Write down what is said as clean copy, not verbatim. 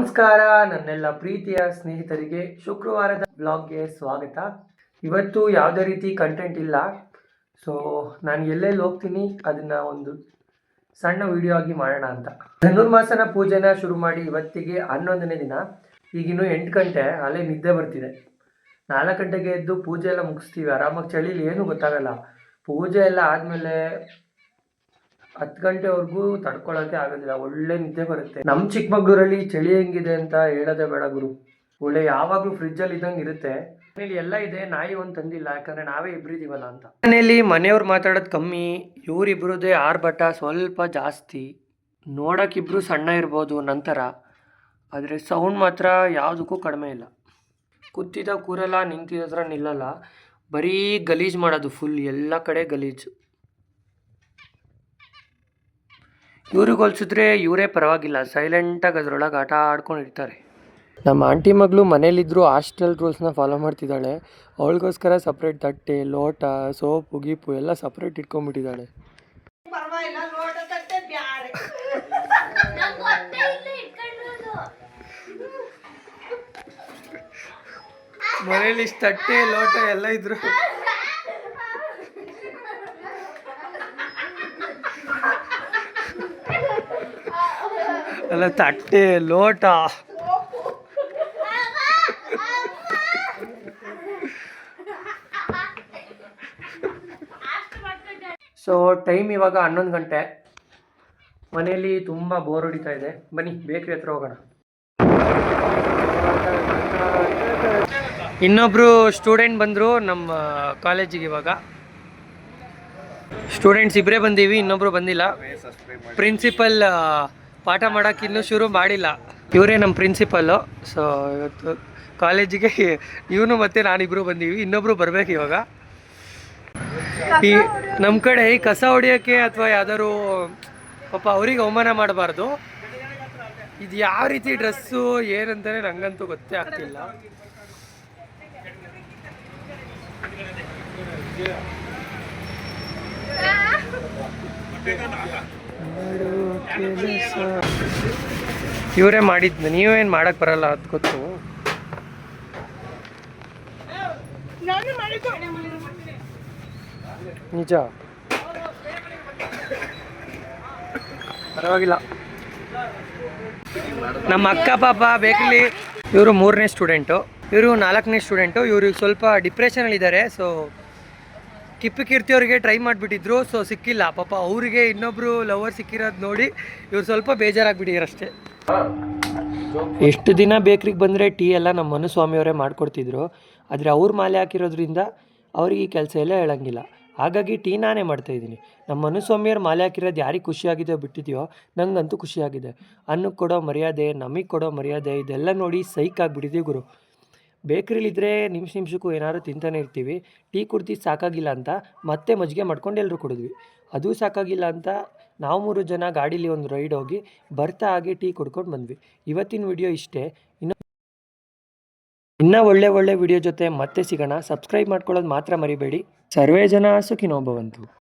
ನಮಸ್ಕಾರ ನನ್ನೆಲ್ಲ ಪ್ರೀತಿಯ ಸ್ನೇಹಿತರಿಗೆ ಶುಕ್ರವಾರದ ಬ್ಲಾಗ್ಗೆ ಸ್ವಾಗತ. ಇವತ್ತು ಯಾವುದೇ ರೀತಿ ಕಂಟೆಂಟ್ ಇಲ್ಲ. ಸೊ ನಾನು ಎಲ್ಲೆಲ್ಲಿ ಹೋಗ್ತೀನಿ ಅದನ್ನು ಒಂದು ಸಣ್ಣ ವಿಡಿಯೋ ಆಗಿ ಮಾಡೋಣ ಅಂತ. ಧನುರ್ಮಾಸನ ಪೂಜೆನ ಶುರು ಮಾಡಿ ಇವತ್ತಿಗೆ 11ನೇ ದಿನ. ಈಗಿನ್ನೂ 8 ಗಂಟೆ, ಅಲ್ಲೇ ನಿದ್ದೆ ಬರ್ತಿದೆ. 4 ಗಂಟೆಗೆ ಎದ್ದು ಪೂಜೆ ಎಲ್ಲ ಮುಗಿಸ್ತೀವಿ ಆರಾಮಾಗಿ. ಚಳಿಲಿ ಏನೂ ಗೊತ್ತಾಗಲ್ಲ. ಪೂಜೆ ಎಲ್ಲ ಆದಮೇಲೆ 10 ಗಂಟೆವರೆಗೂ ತಡ್ಕೊಳ್ಳೋಕೆ ಆಗೋದಿಲ್ಲ, ಒಳ್ಳೆ ನಿದ್ದೆ ಬರುತ್ತೆ. ನಮ್ಮ ಚಿಕ್ಕಮಗಳೂರಲ್ಲಿ ಚಳಿ ಹೆಂಗಿದೆ ಅಂತ ಹೇಳೋದೇ ಬೇಡ ಗುರು. ಒಳ್ಳೆ ಯಾವಾಗಲೂ ಫ್ರಿಜ್ಜಲ್ಲಿ ಇದ್ದಂಗೆ ಇರುತ್ತೆ. ಮನೇಲಿ ಎಲ್ಲ ಇದೆ, ನಾಯಿ ಒಂದು ತಂದಿಲ್ಲ ಯಾಕಂದರೆ ನಾವೇ ಇಬ್ಬರಿದ್ದೀವಲ್ಲ ಅಂತ. ಮನೇಲಿ ಮನೆಯವ್ರು ಮಾತಾಡೋದು ಕಮ್ಮಿ, ಇವರಿಬ್ಬರದೇ ಆರ್ಭಟ ಸ್ವಲ್ಪ ಜಾಸ್ತಿ. ನೋಡೋಕ್ಕಿಬ್ರು ಸಣ್ಣ ಇರ್ಬೋದು ನಂತರ, ಆದರೆ ಸೌಂಡ್ ಮಾತ್ರ ಯಾವುದಕ್ಕೂ ಕಡಿಮೆ ಇಲ್ಲ. ಕೂತಿದ್ದ ಕೂರಲ್ಲ, ನಿಂತಿದ್ರ ನಿಲ್ಲಲ್ಲ, ಬರೀ ಗಲೀಜು ಮಾಡೋದು, ಫುಲ್ ಎಲ್ಲ ಕಡೆ ಗಲೀಜು. ಇವ್ರಿಗೆ ಹೋಲಿಸಿದ್ರೆ ಇವರೇ ಪರವಾಗಿಲ್ಲ, ಸೈಲೆಂಟಾಗಿ ಅದರೊಳಗೆ ಆಟ ಆಡ್ಕೊಂಡಿರ್ತಾರೆ. ನಮ್ಮ ಆಂಟಿ ಮಗಳು ಮನೇಲಿದ್ದರೂ ಹಾಸ್ಟೆಲ್ ರೂಲ್ಸ್ನ ಫಾಲೋ ಮಾಡ್ತಿದ್ದಾಳೆ. ಅವಳಿಗೋಸ್ಕರ ಸಪ್ರೇಟ್ ತಟ್ಟೆ, ಲೋಟ, ಸೋಪು ಗೀಪು ಎಲ್ಲ ಸಪ್ರೇಟ್ ಇಟ್ಕೊಂಡ್ಬಿಟ್ಟಿದ್ದಾಳೆ. ಮನೇಲಿ ಇಷ್ಟು ತಟ್ಟೆ ಲೋಟ ಎಲ್ಲ ಇದ್ರು ಅಲ್ಲ, ತಟ್ಟೆ ಲೋಟ ಸೊ ಟೈಮ್ ಇವಾಗ 11 ಗಂಟೆ. ಮನೆಯಲ್ಲಿ ತುಂಬ ಬೋರ್ ಹೊಡಿತಾ ಇದೆ. ಬನ್ನಿ ಬೇಕ್ರಿ ಹತ್ರ ಹೋಗೋಣ. ಇನ್ನೊಬ್ರು ಸ್ಟೂಡೆಂಟ್ ಬಂದರು ನಮ್ಮ ಕಾಲೇಜಿಗೆ. ಇವಾಗ ಸ್ಟೂಡೆಂಟ್ಸ್ ಇಬ್ಬರೇ ಬಂದೀವಿ, ಇನ್ನೊಬ್ರು ಬಂದಿಲ್ಲ. ಪ್ರಿನ್ಸಿಪಲ್ ಪಾಠ ಮಾಡೋಕ್ಕೆ ಇನ್ನೂ ಶುರು ಮಾಡಿಲ್ಲ. ಇವರೇ ನಮ್ಮ ಪ್ರಿನ್ಸಿಪಲ್ಲು. ಸೊ ಇವತ್ತು ಕಾಲೇಜಿಗೆ ಇವನು ಮತ್ತು ನಾನಿಬ್ಬರು ಬಂದೀವಿ, ಇನ್ನೊಬ್ಬರು ಬರಬೇಕು ಇವಾಗ. ಈ ನಮ್ಮ ಕಡೆ ಈ ಕಸ ಹೊಡಿಯೋಕ್ಕೆ ಅಥವಾ ಯಾವ್ದಾದ್ರು ಪಾಪ ಅವ್ರಿಗೆ ಅವಮಾನ ಮಾಡಬಾರ್ದು. ಇದು ಯಾವ ರೀತಿ ಡ್ರೆಸ್ಸು ಏನಂತಾನೆ ನಂಗಂತೂ ಗೊತ್ತೇ ಆಗ್ತಿಲ್ಲ. ಇವರೇ ಮಾಡಿದ್ನ, ನೀವೇನು ಮಾಡಕ್ ಬರಲ್ಲ ಅದು ಗೊತ್ತು. ನಿಜ ಪರವಾಗಿಲ್ಲ. ನಮ್ಮ ಅಕ್ಕ ಪಾಪ ಬೇಕಲ್ಲಿ ಇವರು 3ನೇ ಸ್ಟೂಡೆಂಟು, ಇವರು 4ನೇ ಸ್ಟೂಡೆಂಟು. ಇವ್ರಿಗೆ ಸ್ವಲ್ಪ ಡಿಪ್ರೆಷನಲ್ಲಿದ್ದಾರೆ. ಸೊ ಕಿಪ್ಪಿ ಅವ್ರಿಗೆ ಟ್ರೈ ಮಾಡಿಬಿಟ್ಟಿದ್ರು, ಸೊ ಸಿಕ್ಕಿಲ್ಲ ಪಾಪ. ಅವರಿಗೆ ಇನ್ನೊಬ್ರು ಲವರ್ ಸಿಕ್ಕಿರೋದು ನೋಡಿ ಇವ್ರು ಸ್ವಲ್ಪ ಬೇಜಾರಾಗ್ಬಿಟ್ಟಿದ್ರು ಅಷ್ಟೇ. ಎಷ್ಟು ದಿನ ಬೇಕ್ರಿಗೆ ಬಂದರೆ ಟೀ ಎಲ್ಲ ನಮ್ಮ ಮನುಸ್ವಾಮಿಯವರೇ ಮಾಡಿಕೊಡ್ತಿದ್ರು. ಆದರೆ ಅವ್ರು ಮಾಲೆ ಹಾಕಿರೋದ್ರಿಂದ ಅವ್ರಿಗೆ ಈ ಕೆಲಸ ಎಲ್ಲ ಹೇಳೋಂಗಿಲ್ಲ. ಹಾಗಾಗಿ ಟೀ ನಾನೇ ಮಾಡ್ತಾಯಿದ್ದೀನಿ. ನಮ್ಮ ಮನುಸ್ವಾಮಿಯವ್ರು ಮಾಲೆ ಹಾಕಿರೋದು ಯಾರಿಗೆ ಖುಷಿಯಾಗಿದೆಯೋ ಬಿಟ್ಟಿದೆಯೋ, ನಂಗಂತೂ ಖುಷಿಯಾಗಿದೆ. ಅನ್ನಕ್ಕೆ ಕೊಡೋ ಮರ್ಯಾದೆ, ನಮಗೆ ಕೊಡೋ ಮರ್ಯಾದೆ, ಇದೆಲ್ಲ ನೋಡಿ ಸೈಕ್ ಆಗಿಬಿಟ್ಟಿದ್ದೀವಿ ಗುರು. ಬೇಕ್ರಿಲಿದ್ದರೆ ನಿಮಿಷಕ್ಕೂ ಏನಾದ್ರು ತಿಂತಾನೆ ಇರ್ತೀವಿ. ಟೀ ಕುಡ್ದು ಸಾಕಾಗಿಲ್ಲ ಅಂತ ಮತ್ತೆ ಮಜ್ಜಿಗೆ ಮಾಡ್ಕೊಂಡು ಎಲ್ಲರೂ ಕುಡಿದ್ವಿ. ಅದೂ ಸಾಕಾಗಿಲ್ಲ ಅಂತ ನಾವು 3 ಜನ ಗಾಡೀಲಿ ಒಂದು ರೈಡ್ ಹೋಗಿ ಬರ್ತಾ ಹಾಗೆ ಟೀ ಕುಡ್ಕೊಂಡು ಬಂದ್ವಿ. ಇವತ್ತಿನ ವಿಡಿಯೋ ಇಷ್ಟೇ. ಇನ್ನೂ ಒಳ್ಳೆ ವಿಡಿಯೋ ಜೊತೆ ಮತ್ತೆ ಸಿಗೋಣ. ಸಬ್ಸ್ಕ್ರೈಬ್ ಮಾಡ್ಕೊಳ್ಳೋದು ಮಾತ್ರ ಮರಿಬೇಡಿ. ಸರ್ವೇ ಜನ ಸುಖಿನೋ ಭವಂತು.